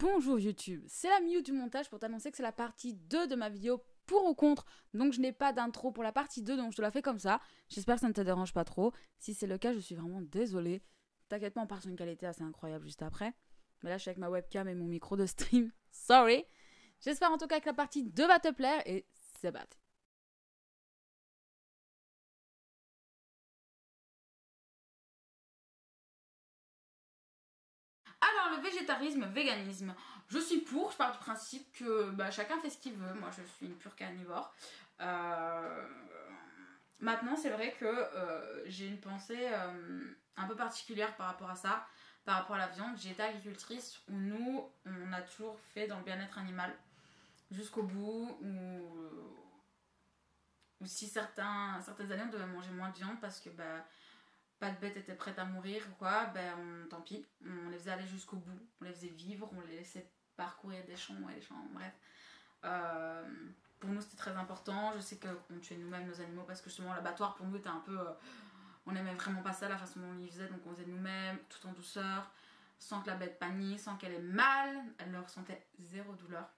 Bonjour YouTube, c'est la Miu du montage pour t'annoncer que c'est la partie 2 de ma vidéo pour ou contre. Donc je n'ai pas d'intro pour la partie 2, donc je te la fais comme ça. J'espère que ça ne te dérange pas trop. Si c'est le cas, je suis vraiment désolée. T'inquiète pas, on part sur une qualité assez incroyable juste après. Mais là, je suis avec ma webcam et mon micro de stream. Sorry. J'espère en tout cas que la partie 2 va te plaire et c'est parti. Alors, le végétarisme, véganisme, je suis pour. Je pars du principe que chacun fait ce qu'il veut. Moi, je suis une pure carnivore. Maintenant, c'est vrai que j'ai une pensée un peu particulière par rapport à ça, par rapport à la viande. J'ai été agricultrice où nous, on a toujours fait dans le bien-être animal jusqu'au bout. Ou si certaines années, on devait manger moins de viande parce que pas de bêtes étaient prêtes à mourir ou quoi, tant pis. On les faisait aller jusqu'au bout, on les faisait vivre, on les laissait parcourir des champs et des champs, bref. Pour nous, c'était très important. Je sais qu'on tuait nous-mêmes nos animaux parce que justement, l'abattoir pour nous était un peu. On aimait vraiment pas ça, la façon dont on y faisait, donc on faisait nous-mêmes, tout en douceur, sans que la bête panique, sans qu'elle ait mal. Elle ne ressentait zéro douleur.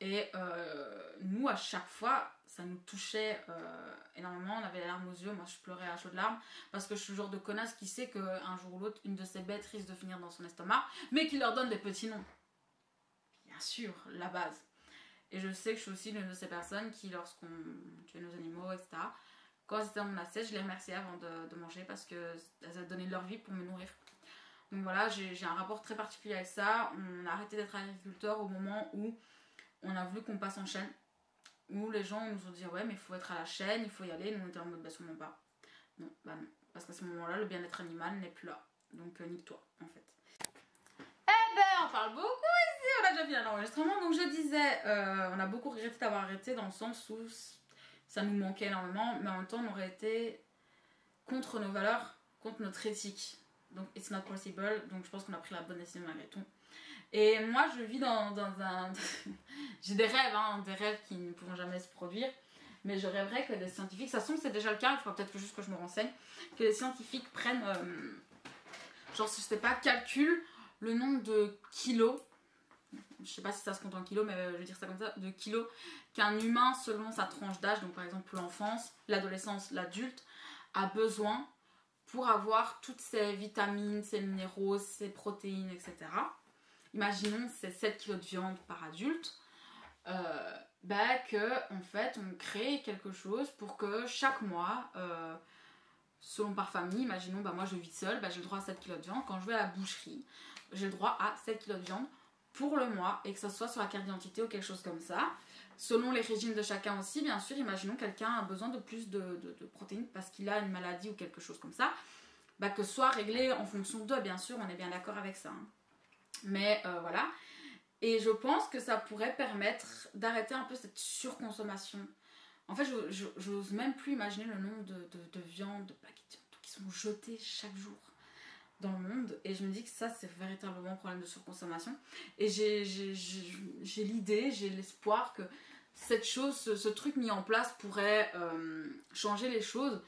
Et nous, à chaque fois, ça nous touchait énormément. On avait les larmes aux yeux. Moi, je pleurais à chaudes larmes parce que je suis le genre de connasse qui sait qu'un jour ou l'autre, une de ces bêtes risque de finir dans son estomac, mais qui leur donne des petits noms. Bien sûr, la base. Et je sais que je suis aussi l'une de ces personnes qui, lorsqu'on tuait nos animaux, etc., quand c'était dans mon assiette, je les remerciais avant de manger parce qu'elles avaient donné leur vie pour me nourrir. Donc voilà, j'ai un rapport très particulier avec ça. On a arrêté d'être agriculteur au moment où on a voulu qu'on passe en chaîne, où les gens nous ont dit ouais mais il faut être à la chaîne, il faut y aller. Nous on était en mode sûrement pas. Non, non, parce qu'à ce moment-là le bien-être animal n'est plus là, donc nique-toi en fait. Eh ben on parle beaucoup ici, on a déjà fini l'enregistrement. Donc je disais, on a beaucoup regretté d'avoir arrêté dans le sens où ça nous manquait énormément, mais en même temps on aurait été contre nos valeurs, contre notre éthique, donc it's not possible. Donc je pense qu'on a pris la bonne décision malgré tout. Et moi, je vis dans un... J'ai des rêves, des rêves qui ne pourront jamais se produire. Mais je rêverais que les scientifiques... Ça se trouve, c'est déjà le cas, il faudra peut-être juste que je me renseigne. Que les scientifiques prennent... genre, je sais pas, calculent le nombre de kilos. Je sais pas si ça se compte en kilos, mais je vais dire ça comme ça. De kilos qu'un humain, selon sa tranche d'âge, donc par exemple l'enfance, l'adolescence, l'adulte, a besoin pour avoir toutes ces vitamines, ces minéraux, ces protéines, etc. Imaginons c'est 7 kg de viande par adulte, que en fait on crée quelque chose pour que chaque mois, selon par famille, imaginons moi je vis seule, j'ai le droit à 7 kg de viande. Quand je vais à la boucherie, j'ai le droit à 7 kg de viande pour le mois, et que ça soit sur la carte d'identité ou quelque chose comme ça. Selon les régimes de chacun aussi, bien sûr, imaginons quelqu'un a besoin de plus de protéines parce qu'il a une maladie ou quelque chose comme ça, que ce soit réglé en fonction d'eux, bien sûr, on est bien d'accord avec ça. Mais voilà. Et je pense que ça pourrait permettre d'arrêter un peu cette surconsommation. En fait, je n'ose même plus imaginer le nombre de viandes, de paquets de viande qui sont jetés chaque jour dans le monde. Et je me dis que ça, c'est véritablement un problème de surconsommation. Et j'ai l'idée, j'ai l'espoir que cette chose, ce truc mis en place pourrait changer les choses,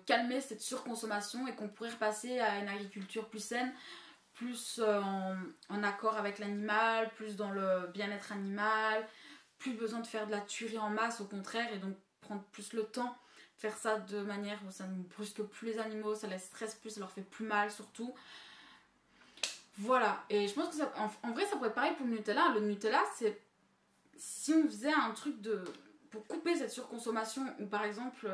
calmer cette surconsommation et qu'on pourrait repasser à une agriculture plus saine, plus en accord avec l'animal, plus dans le bien-être animal, plus besoin de faire de la tuerie en masse, au contraire, et donc prendre plus le temps de faire ça de manière où ça ne brusque plus les animaux, ça les stresse plus, ça leur fait plus mal surtout. Voilà, et je pense que ça, en vrai ça pourrait être pareil pour le Nutella. Le Nutella, c'est si on faisait un truc pour couper cette surconsommation, ou par exemple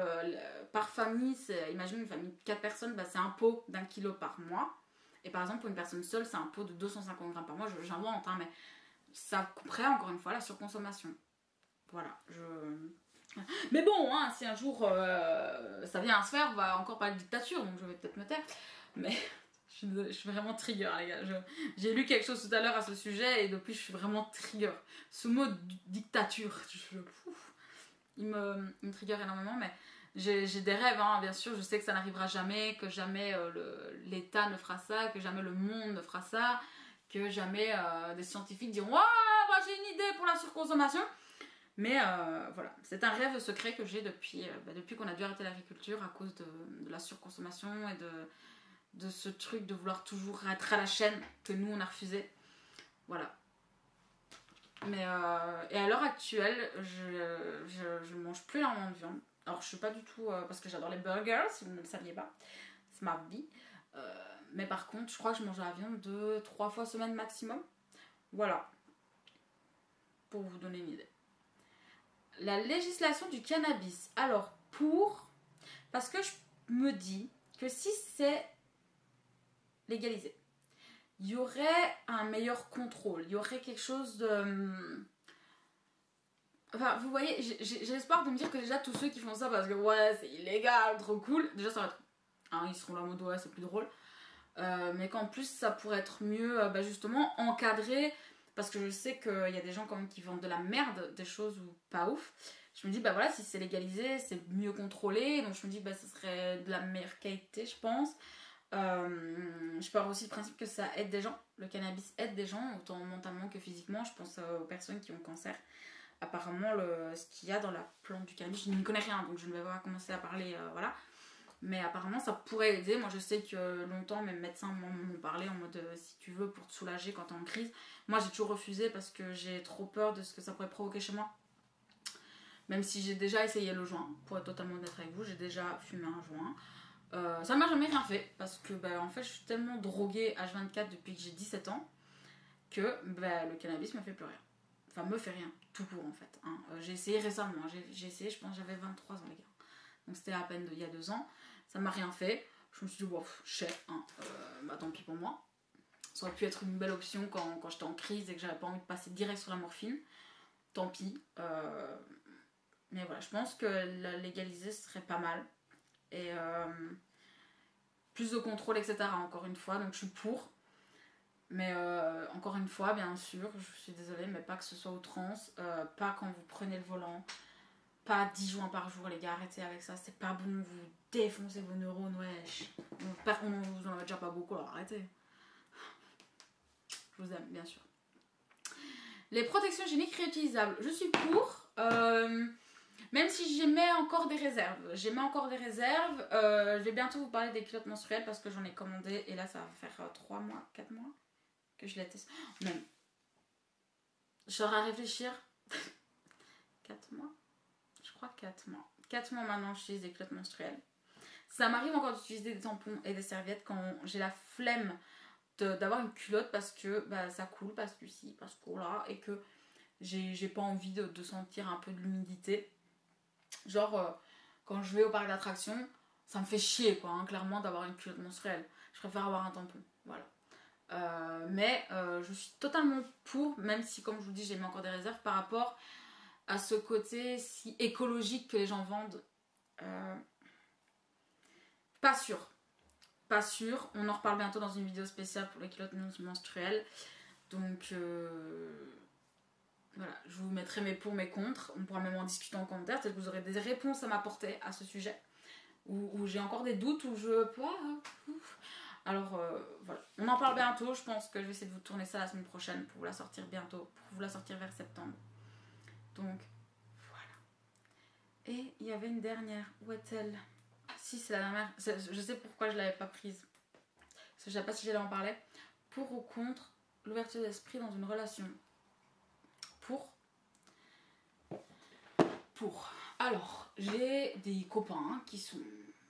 par famille, imagine une famille de 4 personnes, c'est un pot d'1 kilo par mois. Et par exemple, pour une personne seule, c'est un pot de 250 grammes par mois. J'invente, mais ça couperait encore une fois la surconsommation. Voilà, Mais bon, si un jour ça vient à se faire, on va encore parler de dictature, donc je vais peut-être me taire. Mais je suis vraiment trigger, les gars. J'ai lu quelque chose tout à l'heure à ce sujet et depuis, je suis vraiment trigger. Ce mot dictature, il me trigger énormément, mais... J'ai des rêves, bien sûr, je sais que ça n'arrivera jamais, que jamais l'État ne fera ça, que jamais le monde ne fera ça, que jamais des scientifiques diront « Waouh, moi j'ai une idée pour la surconsommation !» Mais voilà, c'est un rêve secret que j'ai depuis qu'on a dû arrêter l'agriculture à cause de la surconsommation et de ce truc de vouloir toujours être à la chaîne que nous on a refusé. Voilà. Mais et à l'heure actuelle, je mange plus énormément de viande. Alors je suis pas du tout... parce que j'adore les burgers, si vous ne le saviez pas. C'est ma vie. Mais par contre, je crois que je mange la viande 2-3 fois semaine maximum. Voilà. Pour vous donner une idée. La législation du cannabis. Alors, parce que je me dis que si c'est légalisé, il y aurait un meilleur contrôle. Il y aurait quelque chose de... Enfin, vous voyez, j'ai l'espoir de me dire que déjà tous ceux qui font ça parce que ouais, c'est illégal, trop cool, déjà ça va être... Hein, ils seront là en mode ouais, c'est plus drôle. Mais qu'en plus, ça pourrait être mieux, justement, encadré. Parce que je sais qu'il y a des gens quand même qui vendent de la merde, des choses ou pas ouf. Je me dis, bah voilà, si c'est légalisé, c'est mieux contrôlé. Donc je me dis, bah ça serait de la meilleure qualité, je pense. Je pars aussi du principe que ça aide des gens. Le cannabis aide des gens, autant mentalement que physiquement. Je pense aux personnes qui ont cancer. Apparemment, ce qu'il y a dans la plante du cannabis, je n'y connais rien, donc je ne vais pas commencer à parler, voilà. Mais apparemment, ça pourrait aider. Moi, je sais que longtemps, mes médecins m'ont parlé en mode si tu veux, pour te soulager quand t'es en crise. Moi, j'ai toujours refusé parce que j'ai trop peur de ce que ça pourrait provoquer chez moi. Même si j'ai déjà essayé le joint, pour être totalement honnête avec vous, j'ai déjà fumé un joint. Ça m'a jamais rien fait parce que en fait, je suis tellement droguée H24 depuis que j'ai 17 ans que le cannabis me fait plus rien. Enfin, me fait rien, tout court en fait. Hein. J'ai essayé récemment, j'ai essayé, je pense que j'avais 23 ans, les gars. Donc c'était à peine il y a 2 ans. Ça m'a rien fait. Je me suis dit, bon, cher, hein, tant pis pour moi. Ça aurait pu être une belle option quand j'étais en crise et que j'avais pas envie de passer direct sur la morphine. Tant pis. Mais voilà, je pense que la légaliser ce serait pas mal. Et plus de contrôle, etc. Encore une fois, donc je suis pour. Mais encore une fois, bien sûr, je suis désolée, mais pas que ce soit outrance. Pas quand vous prenez le volant. Pas 10 joints par jour, les gars, arrêtez avec ça, c'est pas bon, vous défoncez vos neurones, wesh. Vous en avez déjà pas beaucoup, alors arrêtez. Je vous aime, bien sûr. Les protections hygiéniques réutilisables, je suis pour, même si j'émets encore des réserves. Je vais bientôt vous parler des culottes menstruelles parce que j'en ai commandé et là ça va faire 3 mois, 4 mois que je les teste. Même. Je serai à réfléchir. 4 mois. Je crois 4 mois. 4 mois maintenant, j'utilise des culottes menstruelles. Ça m'arrive encore d'utiliser des tampons et des serviettes quand j'ai la flemme d'avoir une culotte parce que ça coule, parce que ci, parce que là, et que j'ai pas envie de sentir un peu de l'humidité. Genre, quand je vais au parc d'attractions, ça me fait chier, quoi, hein, clairement, d'avoir une culotte menstruelle. Je préfère avoir un tampon, voilà. Mais je suis totalement pour, même si, comme je vous dis, j'ai mis encore des réserves par rapport à ce côté si écologique que les gens vendent. Pas sûr. Pas sûr. On en reparle bientôt dans une vidéo spéciale pour les culottes menstruelles. Donc voilà, je vous mettrai mes pour, mes contre. On pourra même en discuter en commentaire. Peut-être que vous aurez des réponses à m'apporter à ce sujet. Ou j'ai encore des doutes, ou je... Alors voilà, on en parle bientôt. Je pense que je vais essayer de vous tourner ça la semaine prochaine pour vous la sortir bientôt. Pour vous la sortir vers septembre. Donc voilà. Et il y avait une dernière. Où est-elle? Si, c'est la dernière. Je sais pourquoi je l'avais pas prise. Parce que je sais pas si j'allais en parler. Pour ou contre l'ouverture d'esprit dans une relation. Pour. Alors, j'ai des copains qui sont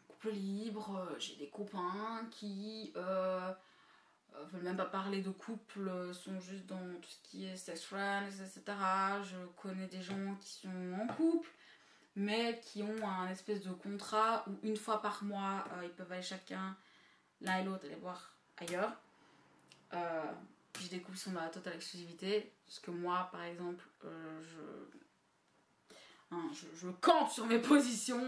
couple libre. J'ai des copains qui veulent même pas parler de couple, sont juste dans tout ce qui est sex friends, etc. Je connais des gens qui sont en couple, mais qui ont un espèce de contrat où une fois par mois, ils peuvent aller chacun, l'un et l'autre, aller voir ailleurs. J'ai des couples qui sont dans la totale exclusivité, parce que moi, par exemple, je campe sur mes positions,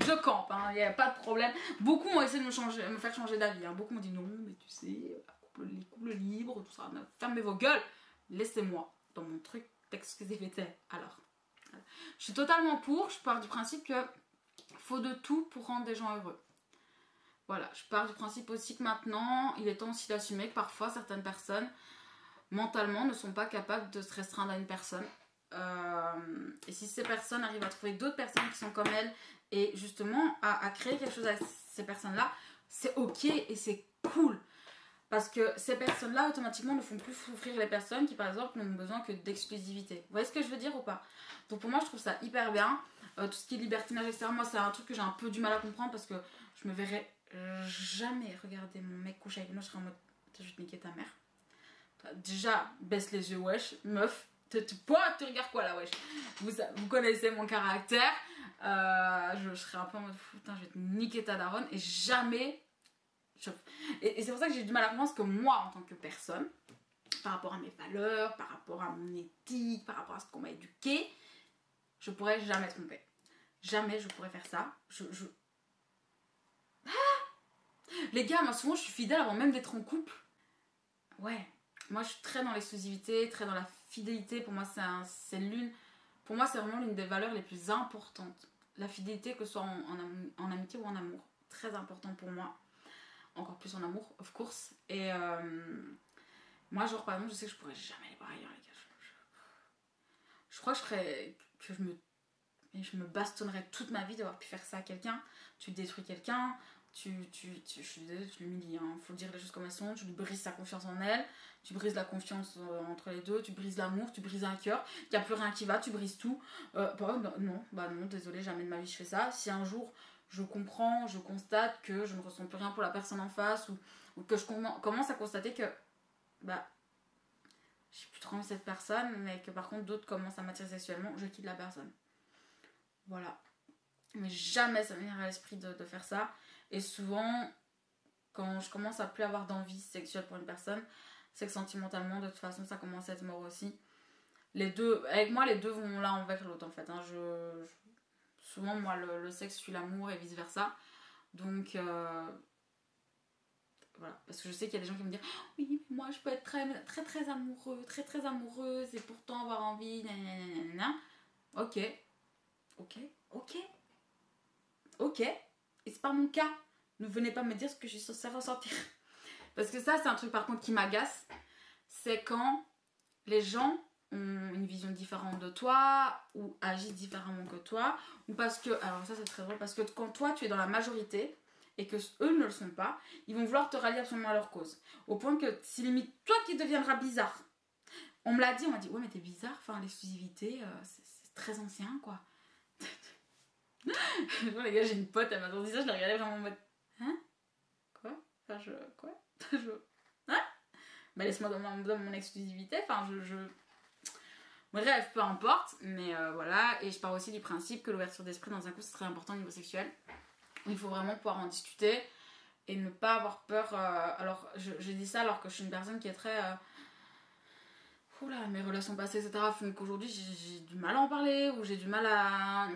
je campe, il n'y a pas de problème. Beaucoup ont essayé de me faire changer d'avis, beaucoup m'ont dit non, mais tu sais, les couples libres, tout ça, fermez vos gueules, laissez-moi dans mon truc d'exclusivité. Alors, je suis totalement pour, je pars du principe que faut de tout pour rendre des gens heureux. Voilà, je pars du principe aussi que maintenant, il est temps aussi d'assumer que parfois certaines personnes, mentalement, ne sont pas capables de se restreindre à une personne. Et si ces personnes arrivent à trouver d'autres personnes qui sont comme elles et justement à créer quelque chose avec ces personnes là, c'est ok et c'est cool. Parce que ces personnes-là, automatiquement, ne font plus souffrir les personnes qui, par exemple, n'ont besoin que d'exclusivité. Vous voyez ce que je veux dire ou pas? Donc pour moi, je trouve ça hyper bien. Tout ce qui est libertinage, etc., moi, c'est un truc que j'ai un peu du mal à comprendre parce que je me verrais jamais regarder mon mec coucher avec moi. Je serais en mode, je vais te niquer ta mère. Déjà, baisse les yeux, wesh, meuf. Tu regardes quoi là, wesh? Vous connaissez mon caractère. Je serais un peu en mode, putain, je vais te niquer ta daronne. Et jamais... Et c'est pour ça que j'ai du mal à comprendre, parce que moi, en tant que personne, par rapport à mes valeurs, par rapport à mon éthique, par rapport à ce qu'on m'a éduqué, je pourrais jamais tromper. Jamais je pourrais faire ça. Les gars, moi souvent je suis fidèle avant même d'être en couple. Ouais, moi je suis très dans l'exclusivité, très dans la fidélité. Pour moi c'est vraiment l'une des valeurs les plus importantes. La fidélité, que ce soit en amitié ou en amour. Très important pour moi. Encore plus en amour, of course. Et moi, genre, par exemple, je sais que je pourrais jamais aller voir ailleurs, les gars. Je crois que je me bastonnerais toute ma vie d'avoir pu faire ça à quelqu'un. Tu détruis quelqu'un, je suis désolée, tu l'humilies, hein. Faut dire les choses comme elles sont. Tu lui brises sa confiance en elle, tu brises la confiance entre les deux, tu brises l'amour, tu brises un cœur. Il n'y a plus rien qui va, tu brises tout. Non, désolée, jamais de ma vie je fais ça. Si un jour je comprends, je constate que je ne ressens plus rien pour la personne en face, ou que je commence à constater que j'ai plus trop envie de cette personne, mais que par contre d'autres commencent à m'attirer sexuellement, je quitte la personne. Voilà. Mais jamais ça me viendrait à l'esprit de faire ça. Et souvent, quand je commence à plus avoir d'envie sexuelle pour une personne, c'est que sentimentalement, de toute façon, ça commence à être mort aussi. Avec moi, les deux vont l'un envers l'autre en fait. Hein. Souvent, moi, le sexe suit l'amour et vice versa. Donc, voilà. Parce que je sais qu'il y a des gens qui me disent oui, moi je peux être très très très amoureux, très très amoureuse et pourtant avoir envie. Nanana. Ok. Et c'est pas mon cas. Ne venez pas me dire ce que je suis censée ressentir. Parce que ça, c'est un truc par contre qui m'agace. C'est quand les gens ont une vision différente de toi ou agissent différemment que toi, ou parce que, alors ça c'est très drôle, parce que quand toi tu es dans la majorité et que eux ne le sont pas, ils vont vouloir te rallier absolument à leur cause, au point que c'est limite toi qui deviendras bizarre. On m'a dit ouais mais t'es bizarre, enfin l'exclusivité c'est très ancien quoi. Les gars, j'ai une pote, elle m'a dit ça, je la regardais vraiment en mode hein quoi, enfin quoi hein, bah laisse-moi dans mon exclusivité, enfin bref, peu importe, mais voilà. Et je pars aussi du principe que l'ouverture d'esprit dans un couple c'est très important au niveau sexuel. Il faut vraiment pouvoir en discuter et ne pas avoir peur. Alors, je dis ça alors que je suis une personne qui est très. Oula, mes relations passées, etc. font qu'aujourd'hui j'ai du mal à en parler, ou j'ai du mal à.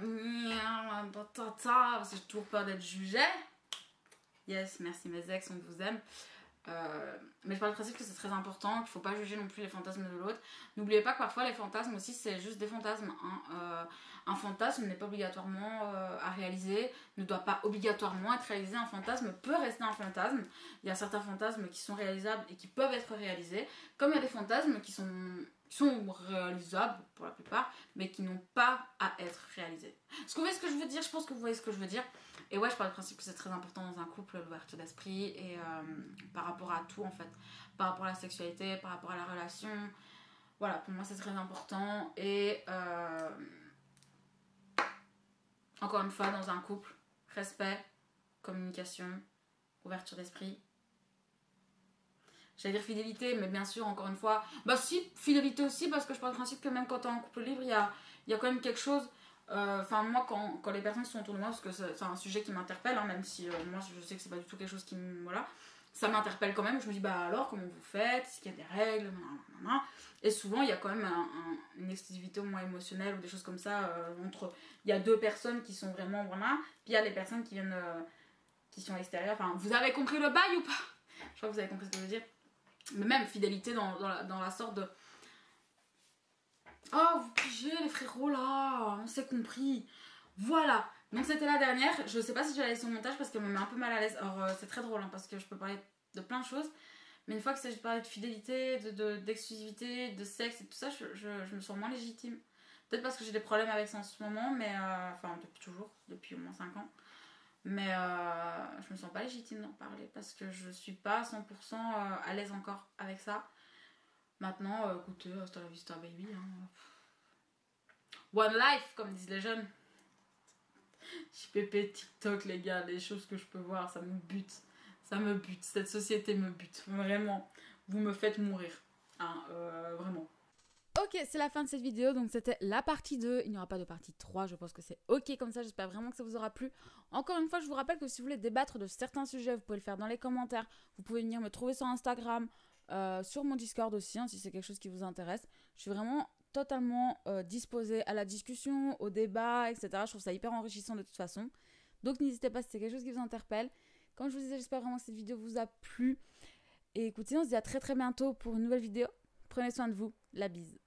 Parce que j'ai toujours peur d'être jugée. Yes, merci mes ex, on vous aime. Mais je parle du principe que c'est très important, qu'il ne faut pas juger non plus les fantasmes de l'autre. N'oubliez pas que parfois les fantasmes aussi c'est juste des fantasmes. Hein. Un fantasme n'est pas obligatoirement à réaliser, ne doit pas obligatoirement être réalisé. Un fantasme peut rester un fantasme. Il y a certains fantasmes qui sont réalisables et qui peuvent être réalisés, comme il y a des fantasmes qui sont réalisables pour la plupart, mais qui n'ont pas à être réalisés. Est-ce que vous voyez ce que je veux dire? Je pense que vous voyez ce que je veux dire. Et ouais, je parle du principe que c'est très important dans un couple, l'ouverture d'esprit, et par rapport à tout en fait, par rapport à la sexualité, par rapport à la relation. Voilà, pour moi c'est très important. Et encore une fois, dans un couple, respect, communication, ouverture d'esprit. J'allais dire fidélité, mais bien sûr, encore une fois, bah si, fidélité aussi, parce que je parle du principe que même quand t'es en couple libre, il y a quand même quelque chose. Enfin, moi, quand les personnes sont autour de moi, parce que c'est un sujet qui m'interpelle, hein, même si moi je sais que c'est pas du tout quelque chose qui me. Voilà, ça m'interpelle quand même. Je me dis, bah alors, comment vous faites? Est-ce qu'il y a des règles? Et souvent, il y a quand même une exclusivité au moins émotionnelle ou des choses comme ça. Il y a deux personnes qui sont vraiment. Voilà, puis il y a les personnes qui viennent. Qui sont à l'extérieur. Enfin, vous avez compris le bail ou pas? Je crois que vous avez compris ce que je veux dire. Mais même fidélité dans la sorte de. Oh, vous pigez les frérots là, on s'est compris. Voilà, donc c'était la dernière. Je sais pas si je vais la laisser au montage parce qu'elle me met un peu mal à l'aise. Alors c'est très drôle hein, parce que je peux parler de plein de choses. Mais une fois que s'agit de parler de fidélité, d'exclusivité, de sexe et tout ça, je me sens moins légitime. Peut-être parce que j'ai des problèmes avec ça en ce moment, mais enfin depuis toujours, depuis au moins 5 ans. Mais je me sens pas légitime d'en parler parce que je suis pas 100% à l'aise encore avec ça. Maintenant, écoutez, hasta la vista baby. Hein. One life, comme disent les jeunes. JPP, TikTok, les gars, les choses que je peux voir, ça me bute. Ça me bute. Cette société me bute. Vraiment. Vous me faites mourir. Hein, vraiment. Ok, c'est la fin de cette vidéo, donc c'était la partie 2, il n'y aura pas de partie 3, je pense que c'est ok comme ça, j'espère vraiment que ça vous aura plu. Encore une fois, je vous rappelle que si vous voulez débattre de certains sujets, vous pouvez le faire dans les commentaires, vous pouvez venir me trouver sur Instagram, sur mon Discord aussi, hein, si c'est quelque chose qui vous intéresse. Je suis vraiment totalement disposée à la discussion, au débat, etc. Je trouve ça hyper enrichissant de toute façon. Donc n'hésitez pas si c'est quelque chose qui vous interpelle. Comme je vous disais, j'espère vraiment que cette vidéo vous a plu. Et écoutez, on se dit à très très bientôt pour une nouvelle vidéo. Prenez soin de vous, la bise.